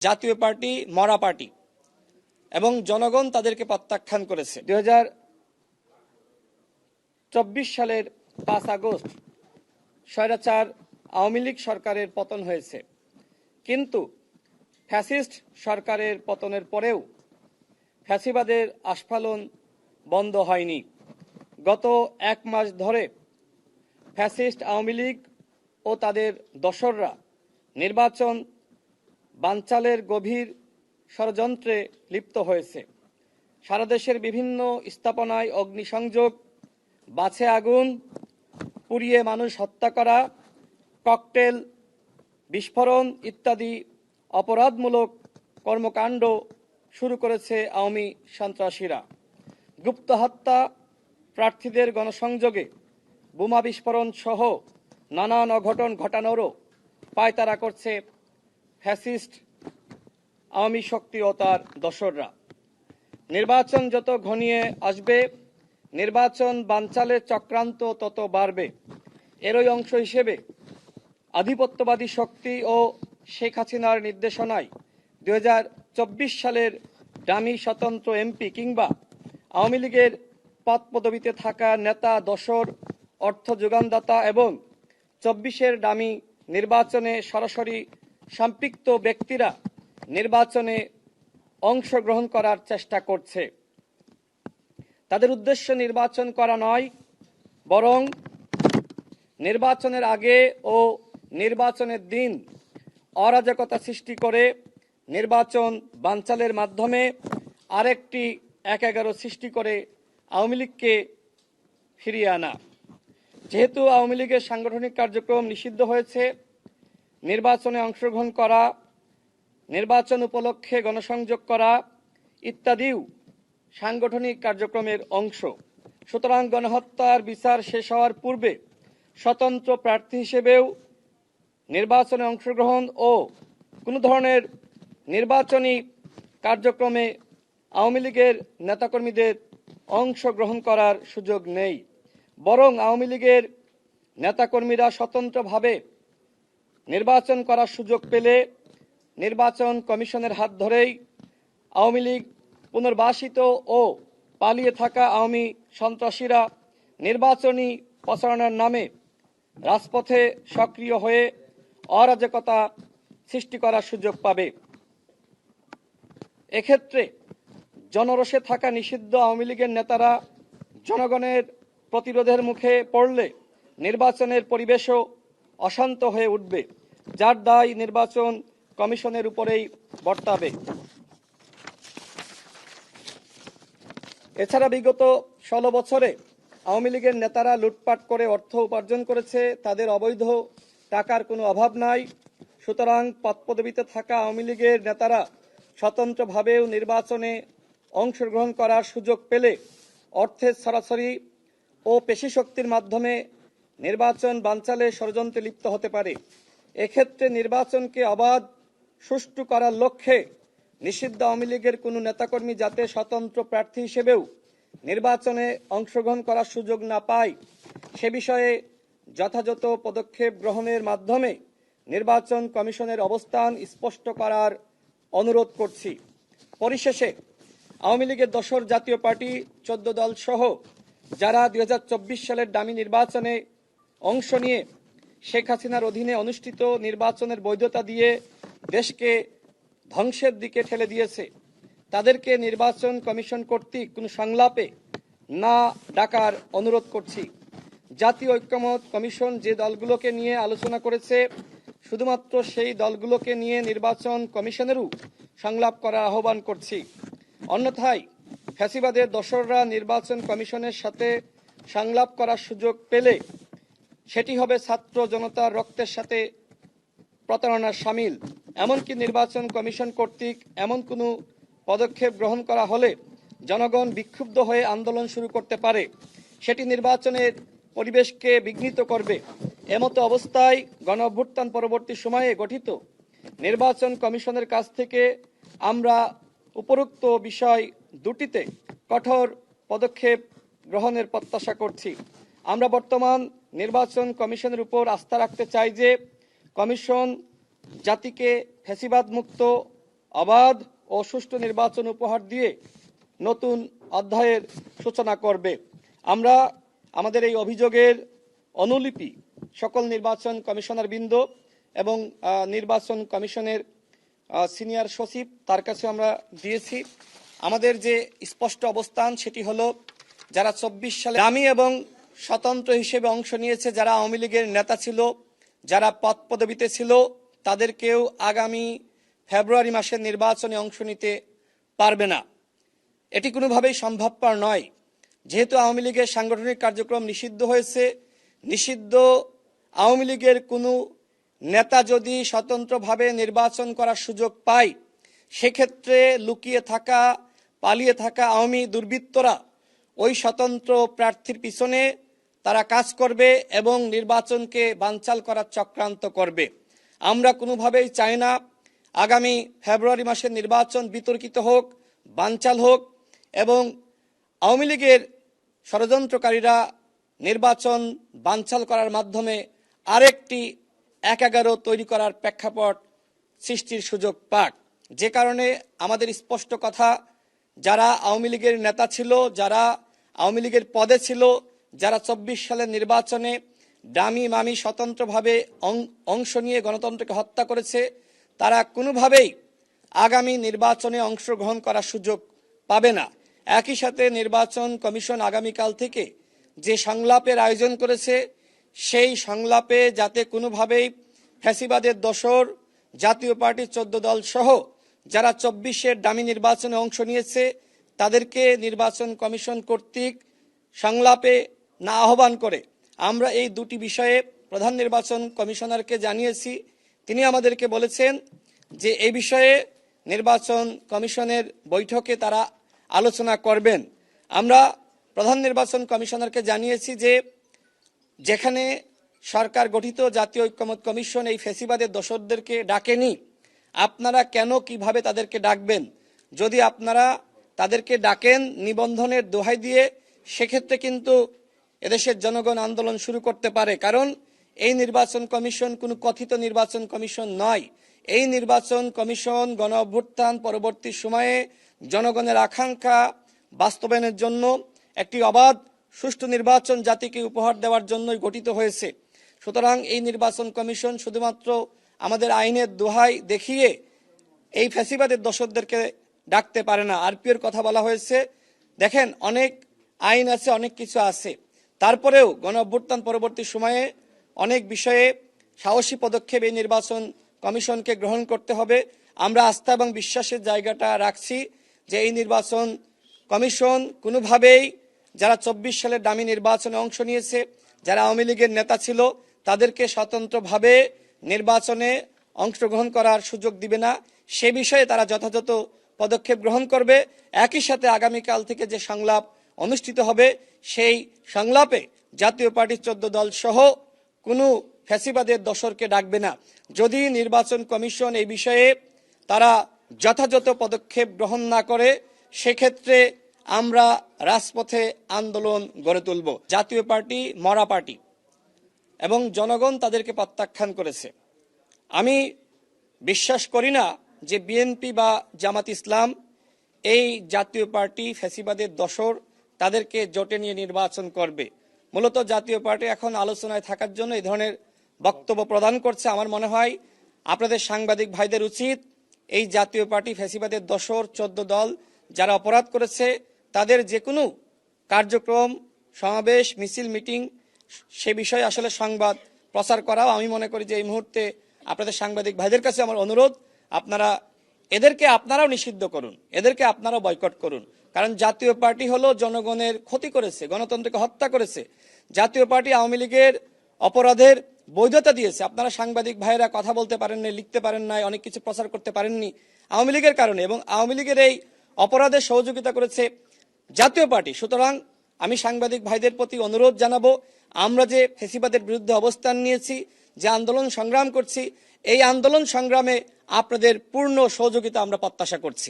জাতীয় পার্টি মরা পার্টি এবং জনগণ তাদেরকে প্রত্যাখ্যান করেছে। 2024 সালের 5 আগস্ট স্বৈরাচার আওয়ামী লীগ সরকারের পতন হয়েছে, কিন্তু ফ্যাসিস্ট সরকারের পতনের পরেও ফ্যাসিবাদের আস্ফালন বন্ধ হয়নি। গত 1 মাস ধরে ফ্যাসিস্ট আওয়ামী লীগ ও তাদের দোসররা নির্বাচন বানচালের গভীর ষড়যন্ত্রে লিপ্ত হয়েছে। সারা দেশের বিভিন্ন স্থাপনায় অগ্নিসংযোগ, বাছে আগুন, পুড়িয়ে মানুষ হত্যা করা, ককটেল বিস্ফোরণ ইত্যাদি অপরাধমূলক কর্মকাণ্ড শুরু করেছে আওয়ামী সন্ত্রাসীরা। গুপ্ত হত্যা, প্রার্থীদের গণসংযোগে বোমা বিস্ফোরণ সহ নানান অঘটন ঘটানোরও পায়তারা করছে ফ্যাসিস্ট আওয়ামী শক্তি ও তার দোসররা। নির্বাচন যত ঘনিয়ে আসবে, নির্বাচন বানচালের চক্রান্ত তত বাড়বে। এরই অংশ হিসেবে আধিপত্যবাদী শক্তি ও শেখ হাসিনার নির্দেশনায় 2024 সালের ডামি স্বতন্ত্র এমপি কিংবা আওয়ামী লীগের পদপদবিতে থাকা নেতা, দোসর, অর্থ যোগানদাতা এবং 24-এর ডামি নির্বাচনে সরাসরি সম্পৃক্ত ব্যক্তিরা নির্বাচনে অংশগ্রহণ করার চেষ্টা করছে। তাদের উদ্দেশ্য নির্বাচন করা নয়, বরং নির্বাচনের আগে ও নির্বাচনের দিন অরাজকতা সৃষ্টি করে নির্বাচন বানচালের মাধ্যমে আরেকটি 1-11 সৃষ্টি করে আওয়ামী লীগকে ফিরিয়ে আনা। যেহেতু আওয়ামী লীগের সাংগঠনিক কার্যক্রম নিষিদ্ধ হয়েছে, নির্বাচনে অংশগ্রহণ করা, নির্বাচন উপলক্ষে গণসংযোগ করা ইত্যাদিও সাংগঠনিক কার্যক্রমের অংশ। সুতরাং গণহত্যার বিচার শেষ হওয়ার পূর্বে স্বতন্ত্র প্রার্থী হিসেবেও নির্বাচনে অংশগ্রহণ ও কোনো ধরনের নির্বাচনী কার্যক্রমে আওয়ামী লীগের নেতাকর্মীদের অংশগ্রহণ করার সুযোগ নেই। বরং আওয়ামী লীগের নেতাকর্মীরা স্বতন্ত্রভাবে নির্বাচন করার সুযোগ পেলে নির্বাচন কমিশনের হাত ধরেই আওয়ামী লীগ পুনর্বাসিত ও পালিয়ে থাকা আওয়ামী সন্ত্রাসীরা নির্বাচনী প্রচারণার নামে রাজপথে সক্রিয় হয়ে অরাজকতা সৃষ্টি করার সুযোগ পাবে। এক্ষেত্রে জনরোষে থাকা নিষিদ্ধ আওয়ামী লীগের নেতারা জনগণের প্রতিরোধের মুখে পড়লে নির্বাচনের পরিবেশও অশান্ত হয়ে উঠবে, যার দায় নির্বাচন কমিশনের উপরেই বর্তাবে। এছাড়া বিগত 16 বছরে আওয়ামী লীগের নেতারা লুটপাট করে অর্থ উপার্জন করেছে, তাদের অবৈধ টাকার কোনো অভাব নাই। সুতরাং পদপদবিতে থাকা আওয়ামী লীগের নেতারা স্বতন্ত্রভাবেও নির্বাচনে অংশগ্রহণ করার সুযোগ পেলে অর্থের ছড়াছড়ি ও পেশিশক্তির মাধ্যমে নির্বাচন বানচালে ষড়যন্ত্রে লিপ্ত হতে পারে। এক্ষেত্রে নির্বাচনকে অবাধ, সুষ্ঠু করার লক্ষ্যে নিষিদ্ধ আওয়ামী লীগের কোনো নেতাকর্মী যাতে স্বতন্ত্র প্রার্থী হিসেবেও নির্বাচনে অংশগ্রহণ করার সুযোগ না পায়, সে বিষয়ে যথাযথ পদক্ষেপ গ্রহণের মাধ্যমে নির্বাচন কমিশনের অবস্থান স্পষ্ট করার অনুরোধ করছি। পরিশেষে আওয়ামী লীগের দোসর জাতীয় পার্টি 14 দল সহ যারা 2024 সালের ডামি নির্বাচনে অংশ নিয়ে শেখ হাসিনার অধীনে অনুষ্ঠিত নির্বাচনের বৈধতা দিয়ে দেশকে ধ্বংসের দিকে ঠেলে দিয়েছে, তাদেরকে নির্বাচন কমিশন কর্তৃক কোনো সংলাপে না ডাকার অনুরোধ করছি। জাতীয় ঐক্যমত কমিশন যে দলগুলোকে নিয়ে আলোচনা করেছে, শুধুমাত্র সেই দলগুলোকে নিয়ে নির্বাচন কমিশনেরও সংলাপ করার আহ্বান করছি। অন্যথায় ফ্যাসিবাদের দোসররা নির্বাচন কমিশনের সাথে সংলাপ করার সুযোগ পেলে সেটি হবে ছাত্র জনতার রক্তের সাথে প্রতারণার শামিল। এমনকি নির্বাচন কমিশন কর্তৃক এমন কোনো পদক্ষেপ গ্রহণ করা হলে জনগণ বিক্ষুব্ধ হয়ে আন্দোলন শুরু করতে পারে, সেটি নির্বাচনের পরিবেশকে বিঘ্নিত করবে। এমতো অবস্থায় গণঅভ্যুত্থান পরবর্তী সময়ে গঠিত নির্বাচন কমিশনের কাছ থেকে আমরা উপরোক্ত বিষয় দুটিতে কঠোর পদক্ষেপ গ্রহণের প্রত্যাশা করছি। আমরা বর্তমান নির্বাচন কমিশনের উপর আস্থা রাখতে চাই যে কমিশন জাতিকে ফ্যাসিবাদ মুক্ত অবাধ ও সুষ্ঠু নির্বাচন উপহার দিয়ে নতুন অধ্যায়ের সূচনা করবে। আমরা আমাদের এই অভিযোগের অনুলিপি সকল নির্বাচন কমিশনার বৃন্দ এবং নির্বাচন কমিশনের সিনিয়র সচিব তার কাছে আমরা দিয়েছি। আমাদের যে স্পষ্ট অবস্থান সেটি হলো, যারা 24 সালে দামি এবং স্বতন্ত্র হিসেবে অংশ নিয়েছে, যারা আওয়ামী লীগের নেতা ছিল, যারা পদ পদবিতে ছিল, তাদেরকেও আগামী ফেব্রুয়ারি মাসের নির্বাচনে অংশ নিতে পারবে না। এটি কোনোভাবেই সম্ভবপর নয়। যেহেতু আওয়ামী লীগের সাংগঠনিক কার্যক্রম নিষিদ্ধ হয়েছে, নিষিদ্ধ আওয়ামী লীগের কোনো নেতা যদি স্বতন্ত্রভাবে নির্বাচন করার সুযোগ পায়, সেক্ষেত্রে লুকিয়ে থাকা, পালিয়ে থাকা আওয়ামী দুর্বৃত্তরা ওই স্বতন্ত্র প্রার্থীর পিছনে তারা কাজ করবে এবং নির্বাচনকে বানচাল করার চক্রান্ত করবে। আমরা কোনোভাবেই চাই না আগামী ফেব্রুয়ারি মাসের নির্বাচন বিতর্কিত হোক, বানচাল হোক এবং আওয়ামী লীগের ষড়যন্ত্রকারীরা নির্বাচন বানচাল করার মাধ্যমে আরেকটি ১-১১ তৈরি করার প্রেক্ষাপট সৃষ্টির সুযোগ পাক। যে কারণে আমাদের স্পষ্ট কথা, যারা আওয়ামী লীগের নেতা ছিল, যারা আওয়ামী লীগের পদে ছিল, যারা 24 সালের নির্বাচনে ডামি মামি স্বতন্ত্রভাবে অংশ নিয়ে গণতন্ত্রকে হত্যা করেছে, তারা কোনোভাবেই আগামী নির্বাচনে অংশগ্রহণ করার সুযোগ পাবে না। একই সাথে নির্বাচন কমিশন আগামীকাল থেকে যে সংলাপের আয়োজন করেছে, সেই সংলাপে যাতে কোনোভাবেই ফ্যাসিবাদের দোসর, জাতীয় পার্টির 14 দল সহ যারা 24-এর ডামি নির্বাচনে অংশ নিয়েছে, তাদেরকে নির্বাচন কমিশন কর্তৃক সংলাপে না আহ্বান করে আমরা এই দুটি বিষয়ে প্রধান নির্বাচন কমিশনারকে জানিয়েছি। তিনি আমাদেরকে বলেছেন যে এই বিষয়ে নির্বাচন কমিশনের বৈঠকে তারা আলোচনা করবেন। আমরা প্রধান নির্বাচন কমিশনারকে জানিয়েছি যে যেখানে সরকার গঠিত জাতীয় ঐক্যমত কমিশন এই ফ্যাসিবাদের দোসরদেরকে ডাকেনি, আপনারা কেন কিভাবে তাদেরকে ডাকবেন? যদি আপনারা তাদেরকে ডাকেন নিবন্ধনের দোহাই দিয়ে, সেক্ষেত্রে কিন্তু এদেশের জনগণ আন্দোলন শুরু করতে পারে। কারণ এই নির্বাচন কমিশন কোনো কথিত নির্বাচন কমিশন নয়। এই নির্বাচন কমিশন গণ অভ্যুত্থান পরবর্তী সময়ে জনগণের আকাঙ্ক্ষা বাস্তবায়নের জন্য একটি অবাধ সুষ্ঠু নির্বাচন জাতিকে উপহার দেওয়ার জন্যই গঠিত হয়েছে। সুতরাং এই নির্বাচন কমিশন শুধুমাত্র আমাদের আইনের দোহাই দেখিয়ে এই ফ্যাসিবাদের দোসরদেরকে ডাকতে পারে না। আরপিওর কথা বলা হয়েছে, দেখেন অনেক আইন আছে, অনেক কিছু আছে, তারপরেও গণ অভ্যুত্থান পরবর্তী সময়ে অনেক বিষয়ে সাহসী পদক্ষেপ এই নির্বাচন কমিশনকে গ্রহণ করতে হবে। আমরা আস্থা এবং বিশ্বাসের জায়গাটা রাখছি যে এই নির্বাচন কমিশন কোনোভাবেই যারা 24 সালের ডামি নির্বাচনে অংশ নিয়েছে, যারা আওয়ামী লীগের নেতা ছিল, তাদেরকে স্বতন্ত্রভাবে নির্বাচনে অংশগ্রহণ করার সুযোগ দিবে না। সে বিষয়ে তারা যথাযথ পদক্ষেপ গ্রহণ করবে। একই সাথে আগামীকাল থেকে যে সংলাপ অনুষ্ঠিত হবে, সেই সংলাপে জাতীয় পার্টির 14 দল সহ কোনো ফ্যাসিবাদের দোসরকে ডাকবে না। যদি নির্বাচন কমিশন এই বিষয়ে তারা যথাযথ পদক্ষেপ গ্রহণ না করে, সেক্ষেত্রে আমরা রাজপথে আন্দোলন গড়ে তুলব। জাতীয় পার্টি মরা পার্টি এবং জনগণ তাদেরকে প্রত্যাখ্যান করেছে। আমি বিশ্বাস করি না যে বিএনপি বা জামাত ইসলাম এই জাতীয় পার্টি ফ্যাসিবাদের দোসর তাদেরকে জোটে নিয়ে নির্বাচন করবে। মূলত জাতীয় পার্টি এখন আলোচনায় থাকার জন্য এই ধরনের বক্তব্য প্রদান করছে। আমার মনে হয় আপনাদের সাংবাদিক ভাইদের উচিত এই জাতীয় পার্টি ফ্যাসিবাদের দোসর 14 দল যারা অপরাধ করেছে, তাদের যে কোনো কার্যক্রম, সমাবেশ, মিছিল, মিটিং, সে বিষয়ে আসলে সংবাদ প্রচার করাও আমি মনে করি যে এই মুহূর্তে আপনাদের সাংবাদিক ভাইদের কাছে আমার অনুরোধ, এদেরকে আপনারাও নিষিদ্ধ করুন, এদেরকে আপনারাও বয়কট করুন। কারণ জাতীয় পার্টি হলো জনগণের ক্ষতি করেছে, গণতন্ত্রকে হত্যা করেছে। জাতীয় পার্টি আওয়ামী লীগের অপরাধের বৈধতা দিয়েছে। আপনারা সাংবাদিক ভাইয়েরা কথা বলতে পারেন না, লিখতে পারেন না, অনেক কিছু প্রচার করতে পারেননি আওয়ামী লীগের কারণে, এবং আওয়ামী লীগের এই অপরাধে সহযোগিতা করেছে জাতীয় পার্টি। সুতরাং আমি সাংবাদিক ভাইদের প্রতি অনুরোধ জানাবো, আমরা যে ফ্যাসিবাদের বিরুদ্ধে অবস্থান নিয়েছি, যে আন্দোলন সংগ্রাম করছি, এই আন্দোলন সংগ্রামে আপনাদের পূর্ণ সহযোগিতা আমরা প্রত্যাশা করছি।